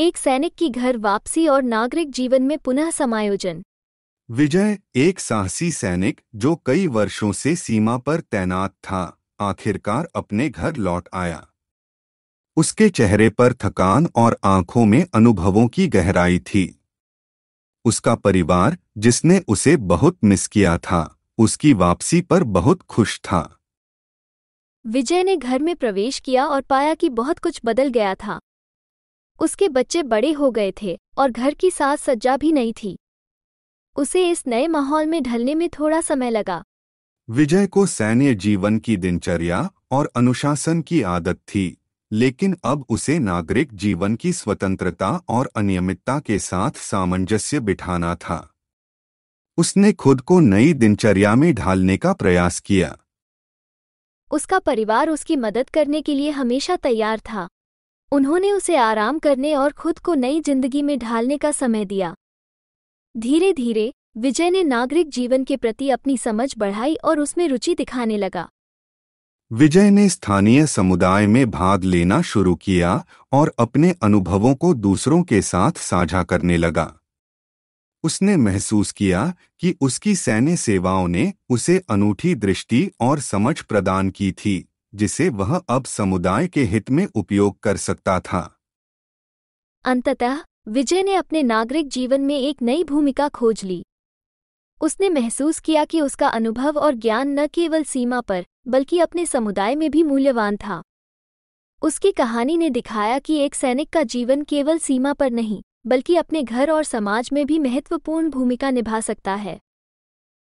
एक सैनिक की घर वापसी और नागरिक जीवन में पुनः समायोजन। विजय, एक साहसी सैनिक जो कई वर्षों से सीमा पर तैनात था, आखिरकार अपने घर लौट आया। उसके चेहरे पर थकान और आंखों में अनुभवों की गहराई थी। उसका परिवार, जिसने उसे बहुत मिस किया था, उसकी वापसी पर बहुत खुश था। विजय ने घर में प्रवेश किया और पाया कि बहुत कुछ बदल गया था। उसके बच्चे बड़े हो गए थे और घर की साज सज्जा भी नई थी। उसे इस नए माहौल में ढलने में थोड़ा समय लगा। विजय को सैन्य जीवन की दिनचर्या और अनुशासन की आदत थी, लेकिन अब उसे नागरिक जीवन की स्वतंत्रता और अनियमितता के साथ सामंजस्य बिठाना था। उसने खुद को नई दिनचर्या में ढालने का प्रयास किया। उसका परिवार उसकी मदद करने के लिए हमेशा तैयार था। उन्होंने उसे आराम करने और खुद को नई जिंदगी में ढालने का समय दिया। धीरे धीरे विजय ने नागरिक जीवन के प्रति अपनी समझ बढ़ाई और उसमें रुचि दिखाने लगा। विजय ने स्थानीय समुदाय में भाग लेना शुरू किया और अपने अनुभवों को दूसरों के साथ साझा करने लगा। उसने महसूस किया कि उसकी सैन्य सेवाओं ने उसे अनूठी दृष्टि और समझ प्रदान की थी, जिसे वह अब समुदाय के हित में उपयोग कर सकता था। अंततः विजय ने अपने नागरिक जीवन में एक नई भूमिका खोज ली। उसने महसूस किया कि उसका अनुभव और ज्ञान न केवल सीमा पर बल्कि अपने समुदाय में भी मूल्यवान था। उसकी कहानी ने दिखाया कि एक सैनिक का जीवन केवल सीमा पर नहीं बल्कि अपने घर और समाज में भी महत्वपूर्ण भूमिका निभा सकता है।